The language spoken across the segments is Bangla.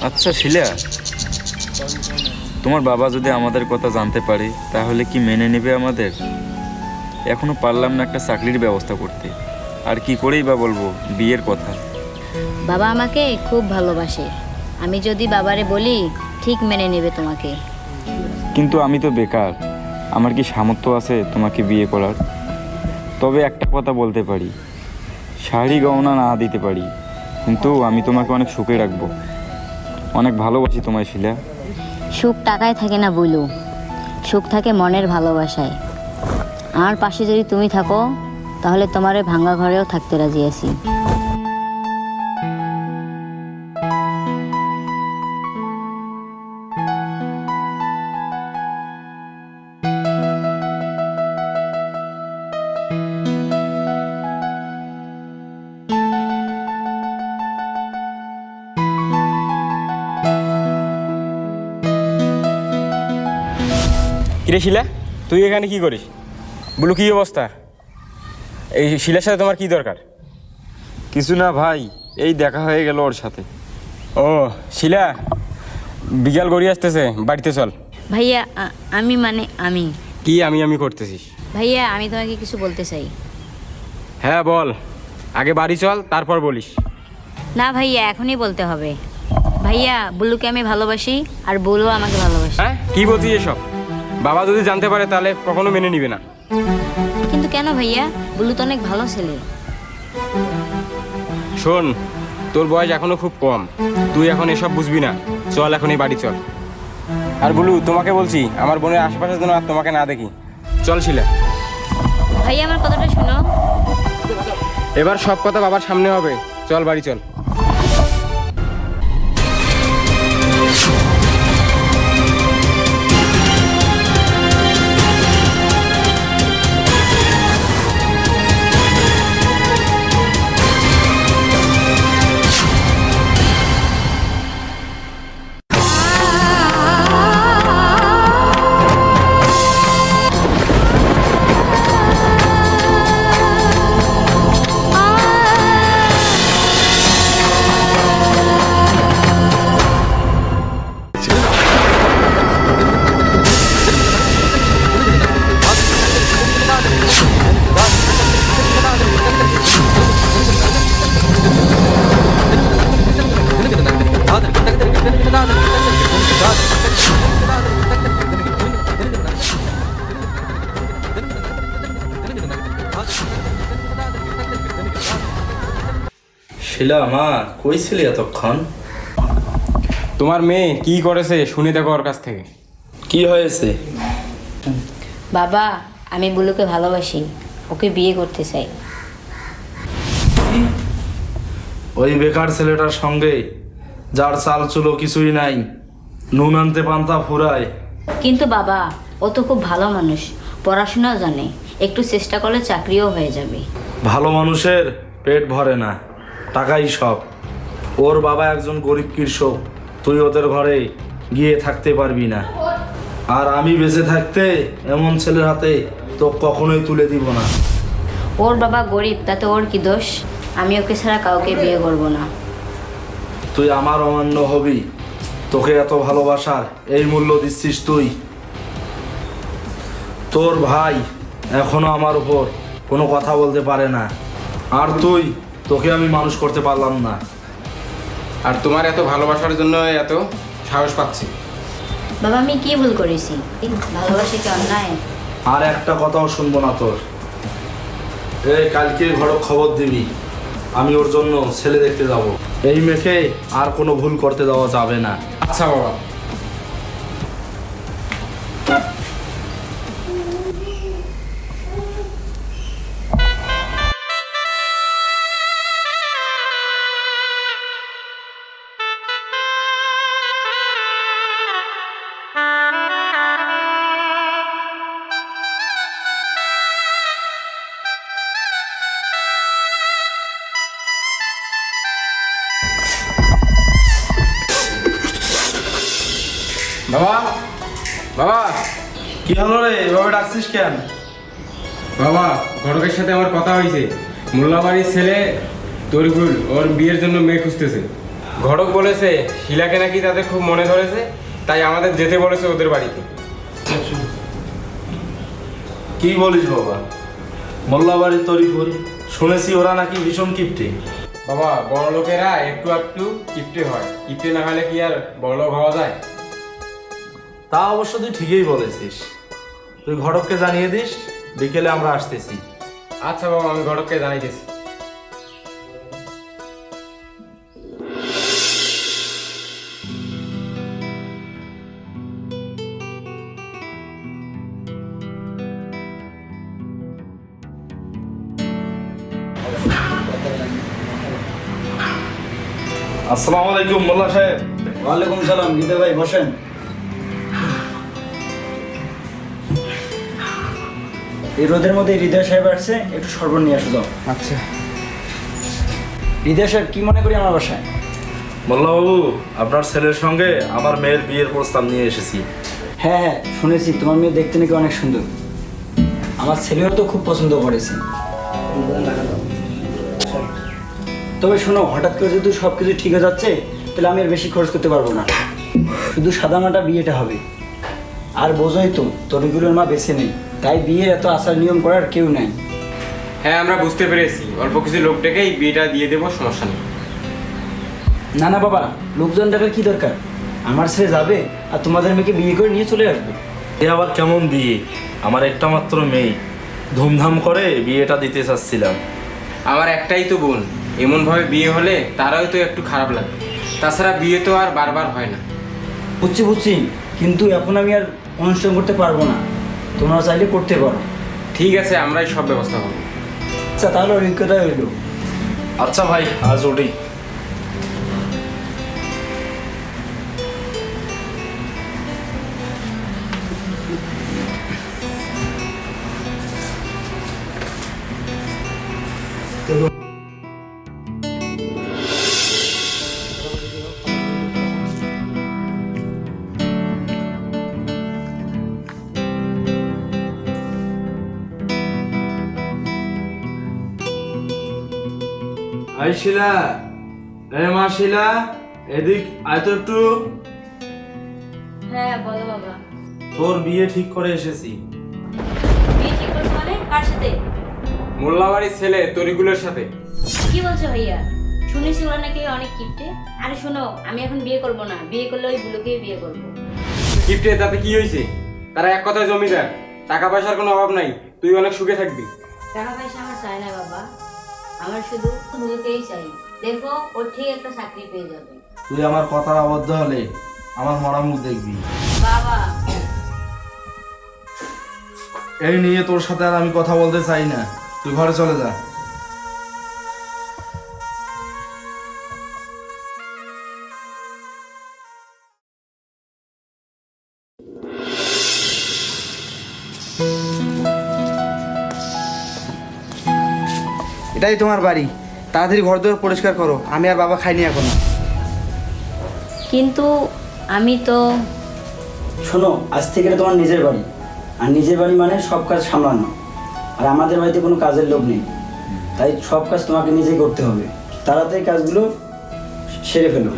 আচ্ছা শিলা, তোমার বাবা যদি আমাদের কথা জানতে পারে তাহলে কি মেনে নেবে আমাদের? এখনো পারলাম না একটা চাকরির ব্যবস্থা করতে, আর কি করেই বা বলবো বিয়ের কথা। বাবা আমাকে খুব ভালোবাসে, আমি যদি বাবারে বলি ঠিক মেনে নেবে তোমাকে। কিন্তু আমি তো বেকার, আমার কি সামর্থ্য আছে তোমাকে বিয়ে করার? তবে একটা কথা বলতে পারি, শাড়ি গহনা না দিতে পারি, কিন্তু আমি তোমাকে অনেক সুখে রাখবো। অনেক ভালোবাসি তোমায় শিলা। সুখ টাকায় থাকে না বলু, সুখ থাকে মনের ভালোবাসায়। আমার পাশে যদি তুমি থাকো তাহলে তোমার ওই ভাঙা ঘরেও থাকতে রাজি আছি। কিরে শিলা, তুই এখানে কি করিস? বলু কি অবস্থা? এই শিলার সাথে তোমার কি দরকার? কিছু না ভাই, এই দেখা হয়ে গেল ওর সাথে। ও শিলা, বিকাল গড়িয়ে আসতেছে, বাড়িতে চল। ভাইয়া আমি কি আমি করতেছিস? ভাইয়া আমি তোমাকে কিছু বলতে চাই। হ্যাঁ বল, আগে বাড়ি চল তারপর বলিস। না ভাইয়া, এখনই বলতে হবে। ভাইয়া বুলুকে আমি ভালোবাসি, আর বুলু আমাকে ভালোবাসে। হ্যাঁ কি বলছিস এসব? বাবা যদি জানতে পারে তাহলে কখনো মেনে নিবে না। কিন্তু কেন ভাইয়া? বুলু তো অনেক ভালো ছেলে। শোন, তোর বয়স এখনো খুব কম, তুই এখন এসব বুঝবি না। চল এখনই বাড়ি চল। আর বলু, তোমাকে বলছি আমার বোনের আশেপাশে যেন আর তোমাকে না দেখি। চল শিলা। ভাইয়া আমার কথাটা শোনো। এবার সব কথা বাবার সামনে হবে। চল বাড়ি চল। শিলা মা, কই ছিলি এতক্ষণ? তোমার মেয়ে কি করেছে শুনে দেখো ওর কাছ থেকে। কি হয়েছে? বাবা, আমি বুলুকে ভালোবাসি, ওকে বিয়ে করতে চাই। ওই বেকার ছেলেটার সঙ্গে, যার চাল চুলো কিছুই নাই, নুন আনতে পান্তা ফুরায়। কিন্তু বাবা, ও তো খুব ভালো মানুষ, পড়াশোনাও জানে, একটু চেষ্টা করলে চাকরিও হয়ে যাবে। ভালো মানুষের পেট ভরে না, টাকাই সব। ওর বাবা একজন গরিব কৃষক, তুই ওদের ঘরে গিয়ে থাকতে পারবি না। আর আমি বেঁচে থাকতে এমন ছেলের হাতে তো কখনোই তুলে দিব না। ওর বাবা গরিব, তাতে ওর কি দোষ? আমি ওকে ছাড়া কাউকে বিয়ে করব না। তুই আমার অমান্য হবি? তোকে এত ভালোবাসার এই মূল্য দিচ্ছিস তুই? তোর ভাই এখনো আমার উপর কোনো কথা বলতে পারে না, আর তোকে আমি মানুষ করতে পারলাম না। আর তোমার এত ভালোবাসার জন্য এত সাহস পাচ্ছি। বাবা, আমি কি ভুল করেছি? ভালোবাসা কি অন্যায়? আর একটা কথাও শুনবো না তোর। এই কালকে ঘরে খবর দিবি, আমি ওর জন্য ছেলে দেখতে যাব। এই মেয়েকে আর কোনো ভুল করতে দেওয়া যাবে না। আচ্ছা বাবা। বাবা, বাবা, কি হলো রে, এভাবে ডাকছিস কেন? বাবা, ঘটকের সাথে আমার কথা হয়েছে। মোল্লাবাড়ির ছেলে তরিকুল ওর বিয়ের জন্য মেয়ে খুঁজতেছে। ঘটক বলেছে শিলাকে নাকি তাদের খুব মনে ধরেছে, তাই আমাদের যেতে বলেছে ওদের বাড়িতে। কি বলিস বাবা? মোল্লা বাড়ির তরিকুল, শুনেছি ওরা নাকি ভীষণ কিপ্টে। বাবা, বড় লোকেরা একটু একটু কিপটে হয়, কিপটে না হলে কি আর বড় লোক হওয়া যায়? তা অবশ্য তুই ঠিকই বলেছিস। তুই ঘটককে জানিয়ে দিস বিকেলে আমরা আসতেছি। আচ্ছা বাবা, আমি ঘটককে জানাইতেছি। আসসালামু আলাইকুম মোল্লা সাহেব। ওয়ালাইকুম সালাম। গীতা ভাই বসেন। এই রোদের মধ্যে হৃদয় সাহেব আসছে, একটু শরবত নিয়ে আসো যাও। আচ্ছা। হৃদয় সাহেব কি মনে করি আমার বাসায়? মোল্লা বাবু, আপনার ছেলের সঙ্গে আমার মেয়ের বিয়ের প্রস্তাব নিয়ে এসেছি। হ্যাঁ হ্যাঁ, শুনেছি তোমার মেয়ে দেখতে নাকি অনেক সুন্দর। আমার ছেলেও তো খুব পছন্দ করেছে। তবে শোনো, হঠাৎ করে যদি সব কিছু ঠিক হয়ে যাচ্ছে তাহলে আমি আর বেশি খরচ করতে পারবো না। শুধু সাদামাটা বিয়েটা হবে। আর বোঝোই তো তরিগুলোর মা বেছে নেই, তাই বিয়ের এত আচার নিয়ম করার কেউ নাই। হ্যাঁ, আমরা বুঝতে পেরেছি। অল্প কিছু লোক ডেকেই বিয়েটা দিয়ে দেবো, সমস্যা নেই। না না বাবা, লোকজন ডাকার কি দরকার? আমার ছেলে যাবে আর তোমাদের মেয়েকে বিয়ে করে নিয়ে চলে আসবে। এ আবার কেমন বিয়ে? আমার একটা মাত্র মেয়ে, ধুমধাম করে বিয়েটা দিতে চাচ্ছিলাম। আমার একটাই তো বোন, এমনভাবে বিয়ে হলে তারাও তো একটু খারাপ লাগবে। তাছাড়া বিয়ে তো আর বারবার হয় না। বুঝছি বুঝছি, কিন্তু এখন আমি আর অনুষ্ঠান করতে পারবো না। তোমরা চাইলে করতে পারো। ঠিক আছে, আমরাই সব ব্যবস্থা করবো। আচ্ছা, তাহলে অভিজ্ঞতা হইলো। আচ্ছা ভাই, আজ উঠি। আই শিলা, এ মা শিলা, এদিক আয় তো একটু। হ্যাঁ বলো বাবা। তোর বিয়ে ঠিক করে এসেছি। বিয়ে ঠিক করছো মানে? কার সাথে? মোল্লাবাড়ির ছেলে তরিগুলোর সাথে। কি বলছো ভাইয়া? শুনেছি ওরা নাকি অনেক কিপটে। আরে শোনো, আমি এখন বিয়ে করব না, বিয়ে করলে ওই বুলোকেই বিয়ে করবো। কিপটে তাতে কি হয়েছে? তারা এক কথায় জমিদার, টাকা পয়সার কোনো অভাব নাই, তুই অনেক সুখে থাকবি। টাকা পয়সা আমার চাই না বাবা, আমার শুধু বুলোকেই চাই। দেখো ও ঠিক একটা চাকরি পেয়ে যাবে। তুই আমার কথার আবদ্ধ হলে আমার মরা মুখ দেখবি। বাবা, এই নিয়ে তোর সাথে আর আমি কথা বলতে চাই না, তুই ঘরে চলে যা। এটাই তোমার বাড়ি, তাড়াতাড়ি ঘর দুয়ার পরিষ্কার করো, আমি আর বাবা খাইনি এখনো। কিন্তু আমি তো শোনো, আজ থেকে এটা তোমার নিজের বাড়ি। আর নিজের বাড়ি মানে সব কাজ সামলানো। আর আমাদের বাড়িতে কোনো কাজের লোক নেই, তাই সব কাজ তোমাকে নিজেই করতে হবে। তাড়াতাড়ি কাজগুলো সেরে ফেলো।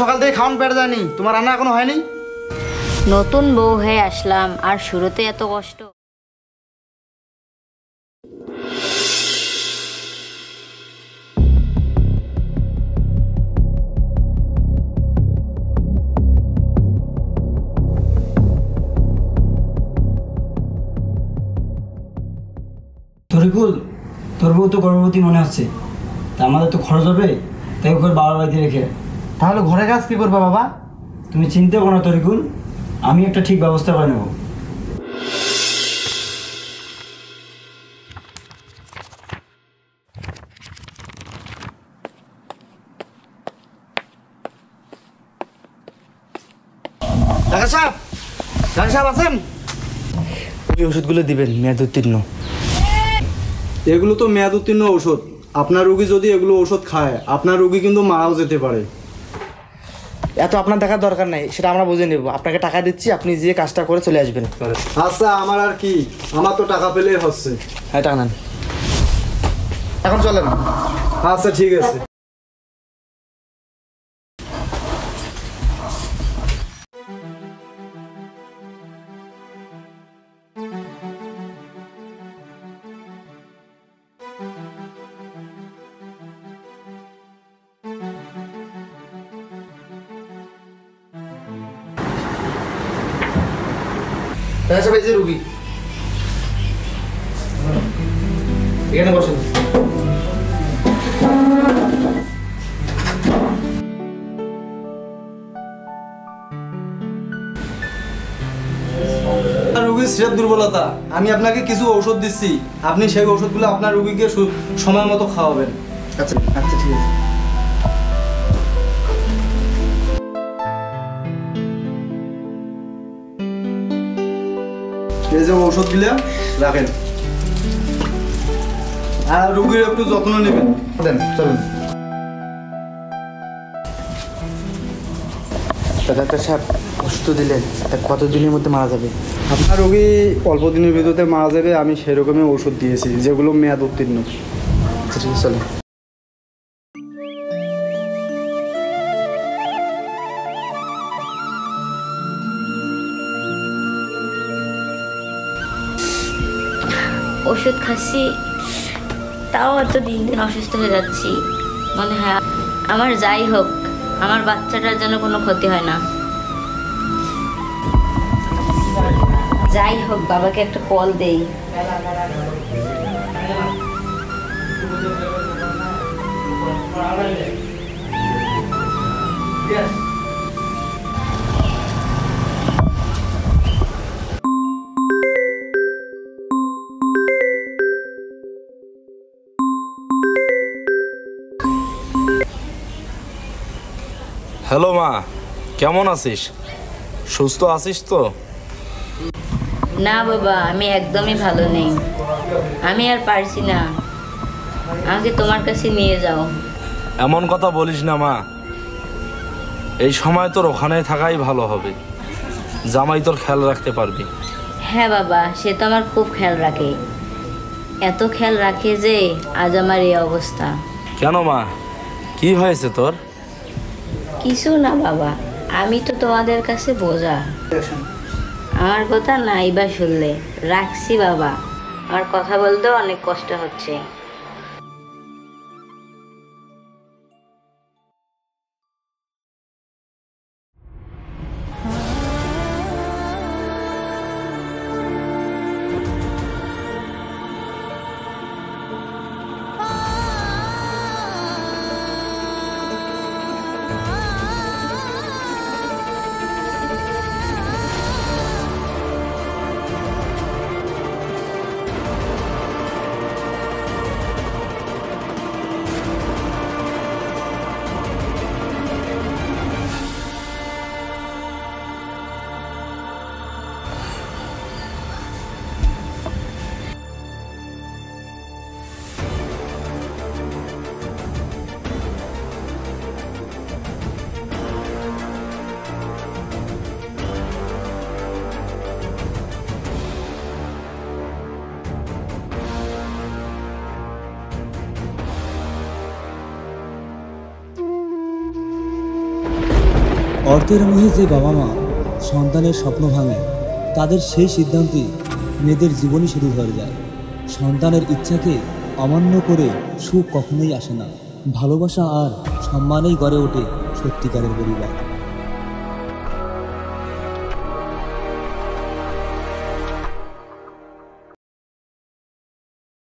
সকাল থেকে খাওয়ান পেটে যায়নি, তোমার রান্না এখনো হয়নি? নতুন বউ হয়ে আসলাম আর শুরুতে এত কষ্ট। তরিকুল, তোর বউ তো গর্ভবতী মনে হচ্ছে, তা আমাদের তো খরচ হবে, তাই ওকে বাবার বাড়িতে রেখে। তাহলে ঘরে কাজ কি করবে বাবা? তুমি চিন্তা করো না তরিকুল, আমি একটা ঠিক ব্যবস্থা করে নেবো। ডাক্তার সাহেব, ডাক্তার সাহেব আছেন? ওই ওষুধগুলো দিবেন, মেয়াদ উত্তীর্ণ। এগুলো তো মেয়াদ উত্তীর্ণ ঔষধ। আপনার রোগী যদি এগুলো ওষুধ খায়, আপনার রোগী কিন্তু মারাও যেতে পারে। এত আপনার দেখার দরকার নাই, সেটা আমরা বুঝে নেব। আপনাকে টাকা দিচ্ছি, আপনি যে কাজটা করে চলে আসবেন। আচ্ছা, আমার আর কি, আমার তো টাকা পেলেই হচ্ছে। হ্যাঁ, টাকা নেন, এখন চলেন। আচ্ছা ঠিক আছে। ডাক্তার সাহেব, এই যে রুগী, এখানে বসেন। রোগীর স্রেফ দুর্বলতা, আমি আপনাকে কিছু ঔষধ দিচ্ছি, আপনি সেই ওষুধগুলো আপনার রোগীকে সময় মতো খাওয়াবেন। আচ্ছা আচ্ছা, ঠিক আছে। এই যে ঔষধ দিলাম, রাখেন। আর রোগীর একটু যত্ন নেবেন। দেন, চলুন। ডাক্তার সাহেব, ওষুধ তো দিলেন, তা কতদিনের মধ্যে মারা যাবে? আপনার রোগী অল্প দিনের ভিতরে মারা যাবে। আমি সেরকমই ওষুধ দিয়েছি যেগুলো মেয়াদ উত্তীর্ণ। আচ্ছা ঠিক আছে, চলুন। ওষুধ খাচ্ছি, তাও এত দিন দিন অসুস্থ হয়ে যাচ্ছি। মনে হয় আমার যাই হোক, আমার বাচ্চাটার যেন কোনো ক্ষতি হয় না। যাই হোক, বাবাকে একটা কল দেই। হ্যালো মা, কেমন আছিস? সুস্থ আছিস তো? না বাবা, আমি একদমই ভালো নেই। আমি আর পারছি না, আমাকে তোমার কাছে নিয়ে যাও। এমন কথা বলিস না মা, এই সময় তোর ওখানে থাকাই ভালো হবে। জামাই তোর খেয়াল রাখতে পারবি। হ্যাঁ বাবা, সে তো আমার খুব খেয়াল রাখে, এত খেয়াল রাখে যে আজ আমার এই অবস্থা। কেন মা, কি হয়েছে তোর? কিছু না বাবা, আমি তো তোমাদের কাছে বোঝা। আমার কথা নাই বা শুনলে, রাখছি বাবা, আমার কথা বলতেও অনেক কষ্ট হচ্ছে। অর্থের মোহে যে বাবা মা সন্তানের স্বপ্ন ভাঙে, তাদের সেই সিদ্ধান্তে মেয়েদের জীবনই শুরু হয়ে যায়। সন্তানের ইচ্ছাকে অমান্য করে সুখ কখনোই আসে না। ভালোবাসা আর সম্মানেই গড়ে ওঠে সত্যিকারের পরিবার।